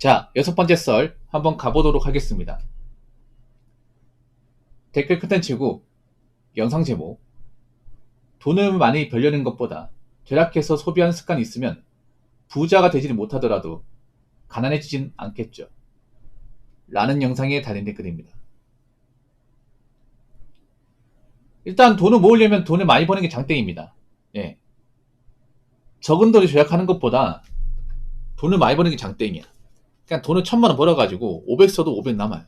자, 6번째 썰 한번 가보도록 하겠습니다. 댓글 컨텐츠고 영상 제목. 돈을 많이 벌려는 것보다 절약해서 소비하는 습관이 있으면 부자가 되지는 못하더라도 가난해지진 않겠죠. 라는 영상에 달린 댓글입니다. 일단 돈을 모으려면 돈을 많이 버는 게 장땡입니다. 예. 적은 돈을 절약하는 것보다 돈을 많이 버는 게 장땡이야. 그냥 돈을 1000만원 벌어가지고 500 써도 500 남아요.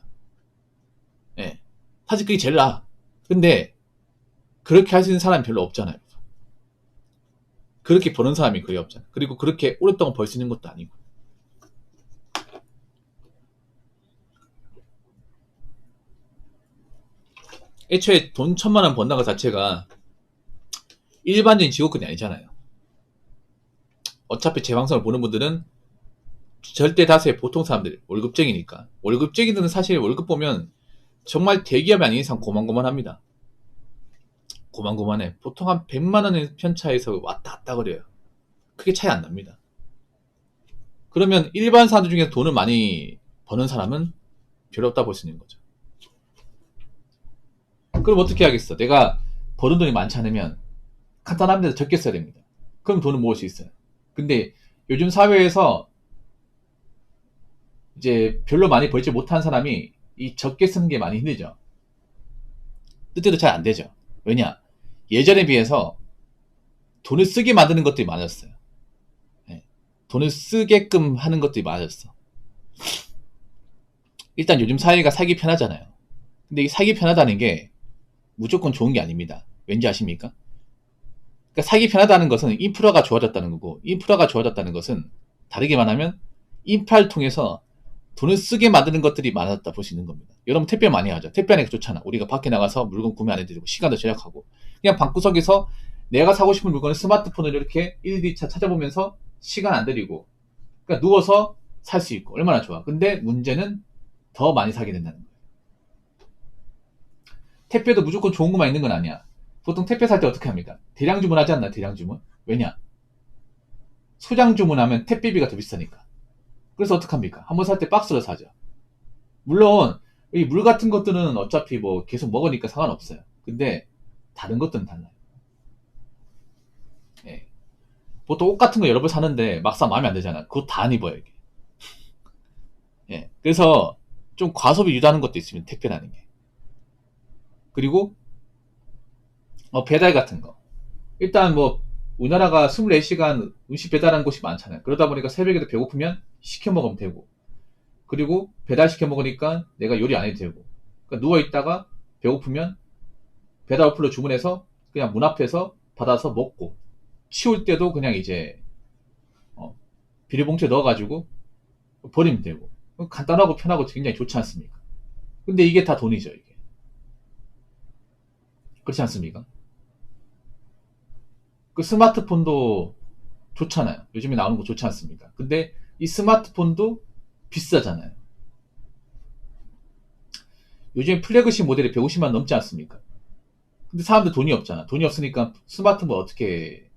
예. 사실 그게 제일 나아. 근데 그렇게 할 수 있는 사람이 별로 없잖아요. 그렇게 버는 사람이 거의 없잖아요. 그리고 그렇게 오랫동안 벌 수 있는 것도 아니고. 애초에 돈 1000만원 번다는 것 자체가 일반적인 직업군이 아니잖아요. 어차피 제 방송을 보는 분들은 절대 다수의 보통 사람들, 월급쟁이니까. 월급쟁이들은 사실 월급 보면 정말 대기업이 아닌 이상 고만고만합니다. 고만고만해. 보통 한 100만원의 편차에서 왔다 갔다 그래요. 크게 차이 안 납니다. 그러면 일반 사람들 중에서 돈을 많이 버는 사람은 별로 없다 볼 수 있는 거죠. 그럼 어떻게 하겠어? 내가 버는 돈이 많지 않으면 간단합니다. 적게 써야 됩니다. 그럼 돈을 모을 수 있어요. 근데 요즘 사회에서 이제 별로 많이 벌지 못한 사람이 이 적게 쓰는 게 많이 힘들죠. 뜻대로 잘 안 되죠. 왜냐? 예전에 비해서 돈을 쓰게 만드는 것들이 많았어요. 네. 돈을 쓰게끔 하는 것들이 많아졌어. 일단 요즘 사회가 살기 편하잖아요. 근데 이 살기 편하다는 게 무조건 좋은 게 아닙니다. 왠지 아십니까? 그러니까 살기 편하다는 것은 인프라가 좋아졌다는 거고, 인프라가 좋아졌다는 것은 다르게 말하면 인프라를 통해서 돈을 쓰게 만드는 것들이 많아졌다 볼 수 있는 겁니다. 여러분 택배 많이 하죠. 택배 하니까 좋잖아. 우리가 밖에 나가서 물건 구매 안 해드리고 시간도 절약하고 그냥 방구석에서 내가 사고 싶은 물건을 스마트폰을 이렇게 1, 2차 찾아보면서 시간 안 들이고 그러니까 누워서 살 수 있고 얼마나 좋아. 근데 문제는 더 많이 사게 된다는 거예요. 택배도 무조건 좋은 것만 있는 건 아니야. 보통 택배 살 때 어떻게 합니까? 대량 주문하지 않나? 대량 주문? 왜냐? 소량 주문하면 택배비가 더 비싸니까. 그래서 어떡합니까? 한번 살 때 박스로 사죠. 물론 이 물 같은 것들은 어차피 뭐 계속 먹으니까 상관없어요. 근데 다른 것들은 달라요. 예. 보통 옷 같은 거 여러 번 사는데 막상 마음에 안 들잖아. 그거 다 안 입어요. 이게. 예. 그래서 좀 과소비 유도하는 것도 있으면 택배라는 게. 그리고 배달 같은 거. 일단 뭐 우리나라가 24시간 음식 배달하는 곳이 많잖아요. 그러다 보니까 새벽에도 배고프면 시켜 먹으면 되고 그리고 배달 시켜 먹으니까 내가 요리 안 해도 되고 그러니까 누워있다가 배고프면 배달 어플로 주문해서 그냥 문 앞에서 받아서 먹고 치울 때도 그냥 이제 비닐봉투에 넣어가지고 버리면 되고 간단하고 편하고 굉장히 좋지 않습니까? 근데 이게 다 돈이죠. 이게 그렇지 않습니까? 그 스마트폰도 좋잖아요. 요즘에 나오는 거 좋지 않습니까? 근데 이 스마트폰도 비싸잖아요. 요즘 플래그십 모델이 150만 넘지 않습니까? 근데 사람들 돈이 없잖아. 돈이 없으니까 스마트폰 어떻게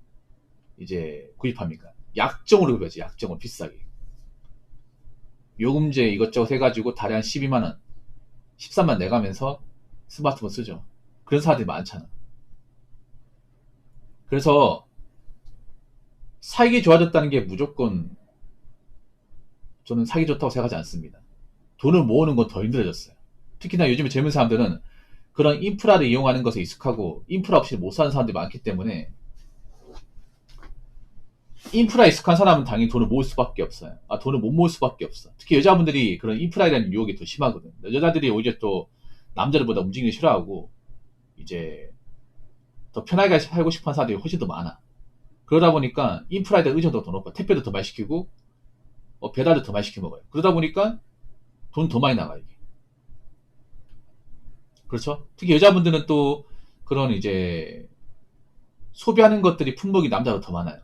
이제 구입합니까? 약정으로 구입하지. 약정으로 비싸게. 요금제 이것저것 해가지고 달에 한 12만원, 13만 내가면서 스마트폰 쓰죠. 그런 사람들이 많잖아. 그래서 살기 좋아졌다는 게 무조건 저는 살기 좋다고 생각하지 않습니다. 돈을 모으는 건 더 힘들어졌어요. 특히나 요즘에 젊은 사람들은 그런 인프라를 이용하는 것에 익숙하고 인프라 없이 못 사는 사람들이 많기 때문에 인프라에 익숙한 사람은 당연히 돈을 모을 수밖에 없어요. 돈을 못 모을 수밖에 없어. 특히 여자분들이 그런 인프라에 대한 유혹이 더 심하거든. 여자들이 오히려 또 남자들보다 움직이기 싫어하고 이제 더 편하게 살고 싶은 사람들이 훨씬 더 많아. 그러다 보니까 인프라에 대한 의존도가 더 높아. 택배도 더 많이 시키고 배달도 더 많이 시켜 먹어요. 그러다 보니까 돈 더 많이 나가 이게. 그렇죠? 특히 여자분들은 또 그런 이제 소비하는 것들이 품목이 남자보다 더 많아요.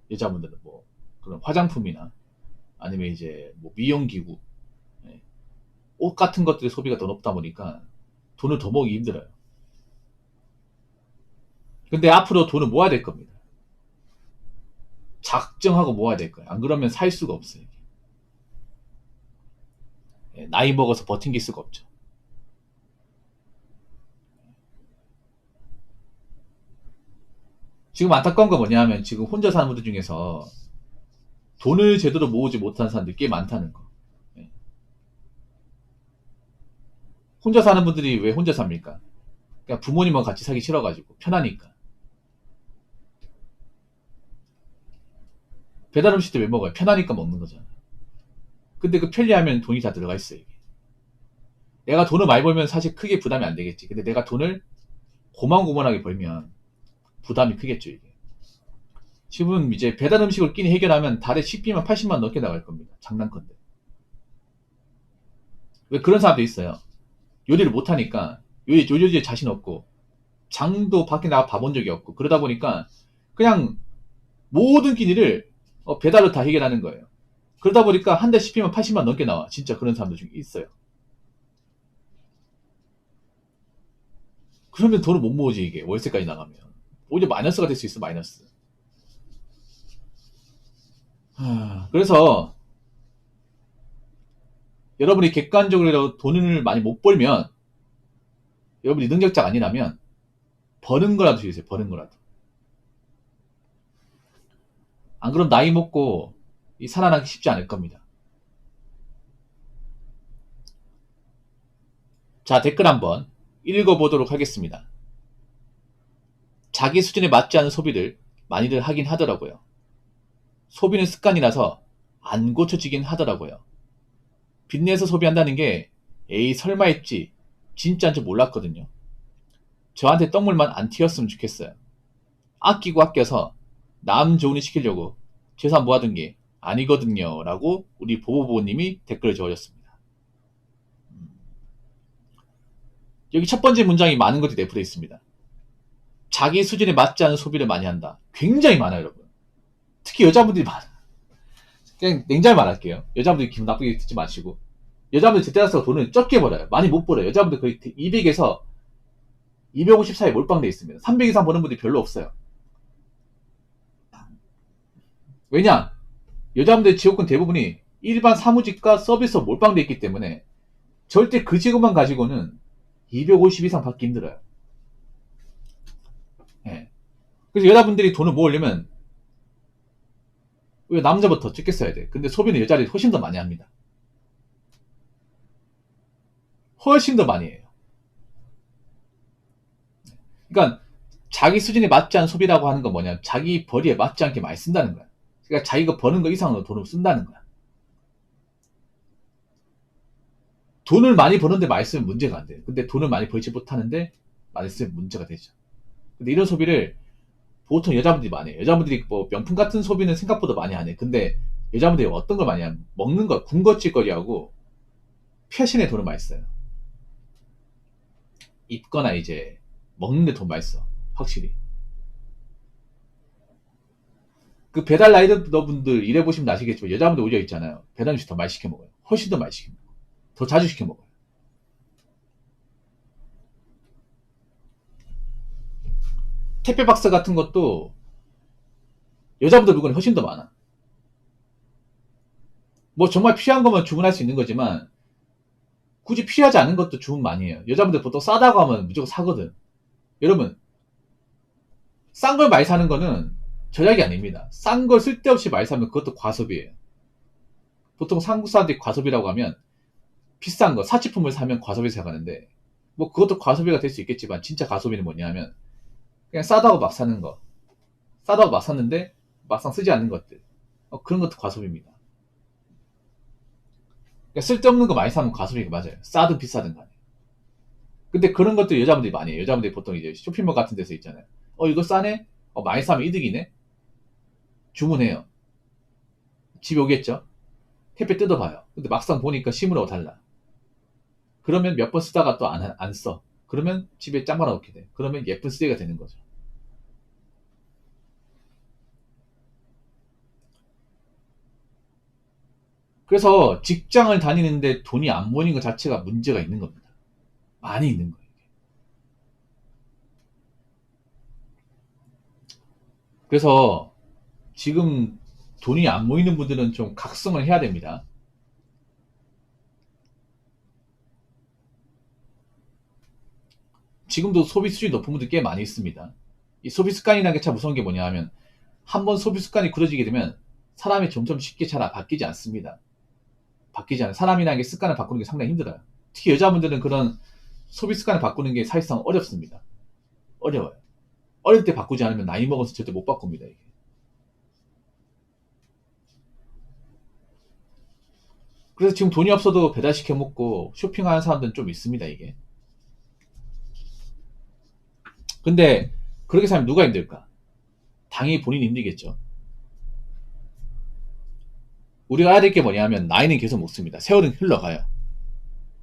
여자분들은 뭐 그런 화장품이나 아니면 이제 뭐 미용기구, 예, 옷 같은 것들의 소비가 더 높다 보니까 돈을 더 모으기 힘들어요. 근데 앞으로 돈을 모아야 될 겁니다. 작정하고 모아야 될 거예요. 안 그러면 살 수가 없어요. 나이 먹어서 버틴 수가 없죠. 지금 안타까운 거 뭐냐면 지금 혼자 사는 분들 중에서 돈을 제대로 모으지 못하는 사람들이 꽤 많다는 거. 예. 혼자 사는 분들이 왜 혼자 삽니까? 그냥 부모님하고 같이 살기 싫어가지고 편하니까. 배달 음식도 왜 먹어요? 편하니까 먹는 거잖아. 근데 그 편리하면 돈이 다 들어가 있어, 이게. 내가 돈을 많이 벌면 사실 크게 부담이 안 되겠지. 근데 내가 돈을 고만고만하게 벌면 부담이 크겠죠, 이게. 지금 이제 배달 음식을 끼니 해결하면 달에 식비만 80만 넘게 나갈 겁니다. 장난컨대. 왜 그런 사람도 있어요. 요리를 못하니까 요리에 자신 없고 장도 밖에 나가 봐본 적이 없고 그러다 보니까 그냥 모든 끼니를 배달로 다 해결하는 거예요. 그러다 보니까 한 달 식비만 80만 넘게 나와. 진짜 그런 사람들 중에 있어요. 그러면 돈을 못 모으지, 이게. 월세까지 나가면. 오히려 마이너스가 될 수 있어, 마이너스. 그래서 여러분이 객관적으로 돈을 많이 못 벌면 여러분이 능력자가 아니라면 버는 거라도 주세요. 버는 거라도. 안 그럼 나이 먹고 살아나기 쉽지 않을 겁니다. 자, 댓글 한번 읽어보도록 하겠습니다. 자기 수준에 맞지 않은 소비를 많이들 하긴 하더라고요. 소비는 습관이라서 안 고쳐지긴 하더라고요. 빚내서 소비한다는 게 에이 설마 했지 진짜인 줄 몰랐거든요. 저한테 똥물만 안 튀었으면 좋겠어요. 아끼고 아껴서 남 좋은 일 시키려고 재산 모아둔 게 아니거든요. 라고 우리 보보보님이 댓글을 적어줬습니다. 여기 첫 번째 문장이 많은 것들이 내포되어 있습니다. 자기 수준에 맞지 않은 소비를 많이 한다. 굉장히 많아요, 여러분. 특히 여자분들이 많아. 그냥 냉정히 말할게요. 여자분들이 기분 나쁘게 듣지 마시고. 여자분들 제때 따라서 돈을 적게 벌어요. 많이 못 벌어요. 여자분들 거의 200에서 250 사이에 몰빵돼 있습니다. 300 이상 버는 분들이 별로 없어요. 왜냐? 여자분들 지역군 대부분이 일반 사무직과 서비스업 몰빵돼 있기 때문에 절대 그 직업만 가지고는 250 이상 받기 힘들어요. 예. 그래서 여자분들이 돈을 모으려면 왜 남자부터 더 적게 써야 돼? 근데 소비는 여자들이 훨씬 더 많이 합니다. 훨씬 더 많이 해요. 그러니까 자기 수준에 맞지 않은 소비라고 하는 건 뭐냐? 자기 벌이에 맞지 않게 많이 쓴다는 거야. 그러니까 자기가 버는 거 이상으로 돈을 쓴다는 거야. 돈을 많이 버는데 많이 쓰면 문제가 안 돼요. 근데 돈을 많이 벌지 못하는데 많이 쓰면 문제가 되죠. 근데 이런 소비를 보통 여자분들이 많이 해요. 여자분들이 뭐 명품 같은 소비는 생각보다 많이 안 해. 근데 여자분들이 어떤 걸 많이 하면 먹는 거, 군것질거리하고 패션에 돈을 많이 써요. 입거나 이제 먹는데 돈 많이 써. 확실히. 그 배달 라이더 분들 일해보시면 아시겠지만 여자분들 오려 있잖아요. 배달 음식 더 많이 시켜 먹어요. 훨씬 더 많이 시켜 먹어요. 더 자주 시켜 먹어요. 택배 박스 같은 것도 여자분들 물건이 훨씬 더 많아. 뭐 정말 필요한 거면 주문할 수 있는 거지만 굳이 필요하지 않은 것도 주문 많이 해요. 여자분들 보통 싸다고 하면 무조건 사거든. 여러분, 싼 걸 많이 사는 거는 절약이 아닙니다. 싼 걸 쓸데없이 많이 사면 그것도 과소비예요. 보통 한국 사람들이 과소비라고 하면 비싼 거, 사치품을 사면 과소비 생각하는데 뭐 그것도 과소비가 될 수 있겠지만 진짜 과소비는 뭐냐면 그냥 싸다고 막 사는 거. 싸다고 막 샀는데 막상 쓰지 않는 것들. 그런 것도 과소비입니다. 그러니까 쓸데없는 거 많이 사면 과소비가 맞아요. 싸든 비싸든 간에. 근데 그런 것도 여자분들이 많이 해요. 여자분들이 보통 이제 쇼핑몰 같은 데서 있잖아요. 이거 싸네? 많이 사면 이득이네? 주문해요. 집에 오겠죠? 택배 뜯어봐요. 근데 막상 보니까 심으라고 달라. 그러면 몇 번 쓰다가 또 안 써. 그러면 집에 짱 말아놓게 돼. 그러면 예쁜 쓰레기가 되는 거죠. 그래서 직장을 다니는데 돈이 안 모이는 것 자체가 문제가 있는 겁니다. 많이 있는 거예요. 그래서 지금 돈이 안 모이는 분들은 좀 각성을 해야 됩니다. 지금도 소비 수준이 높은 분들 꽤 많이 있습니다. 이 소비 습관이라는 게 참 무서운 게 뭐냐 하면 한번 소비 습관이 굳어지게 되면 사람이 점점 쉽게 잘 바뀌지 않습니다. 바뀌지 않아요. 사람이라는 게 습관을 바꾸는 게 상당히 힘들어요. 특히 여자분들은 그런 소비 습관을 바꾸는 게 사실상 어렵습니다. 어려워요. 어릴 때 바꾸지 않으면 나이 먹어서 절대 못 바꿉니다. 이게. 그래서 지금 돈이 없어도 배달시켜 먹고 쇼핑하는 사람들은 좀 있습니다. 이게. 근데 그렇게 살면 누가 힘들까? 당연히 본인이 힘들겠죠. 우리가 알아야 될 게 뭐냐면 나이는 계속 먹습니다. 세월은 흘러가요.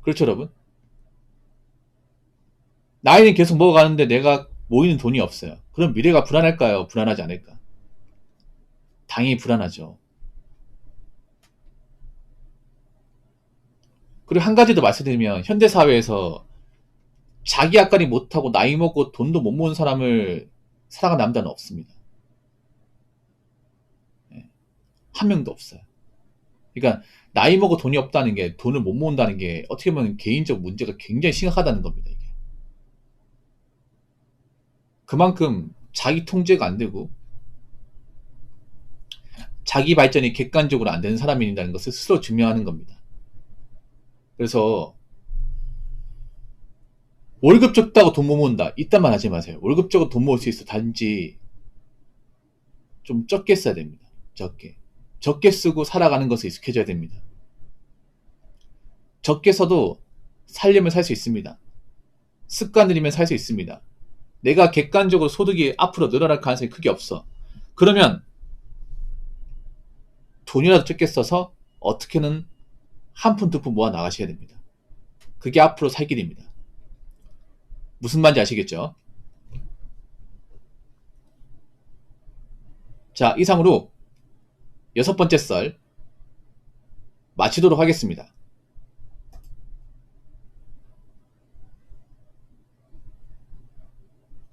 그렇죠, 여러분? 나이는 계속 먹어가는데 내가 모이는 돈이 없어요. 그럼 미래가 불안할까요? 불안하지 않을까? 당연히 불안하죠. 그리고 한 가지 더 말씀드리면 현대사회에서 자기 앞가림 못하고 나이 먹고 돈도 못 모은 사람을 사랑하는 남자는 없습니다. 예. 한 명도 없어요. 그러니까 나이 먹고 돈이 없다는 게 돈을 못 모은다는 게 어떻게 보면 개인적 문제가 굉장히 심각하다는 겁니다. 이게. 그만큼 자기 통제가 안 되고 자기 발전이 객관적으로 안 되는 사람이라는 것을 스스로 증명하는 겁니다. 그래서 월급 적다고 돈 못 모은다 이딴 말 하지 마세요. 월급 적어도 돈 모을 수 있어. 단지 좀 적게 써야 됩니다. 적게 쓰고 살아가는 것에 익숙해져야 됩니다. 적게 써도 살려면 살 수 있습니다. 습관 들이면 살 수 있습니다. 내가 객관적으로 소득이 앞으로 늘어날 가능성이 크게 없어. 그러면 돈이라도 적게 써서 어떻게는 한 푼 두 푼 모아 나가셔야 됩니다. 그게 앞으로 살 길입니다. 무슨 말인지 아시겠죠? 자, 이상으로 6번째 썰 마치도록 하겠습니다.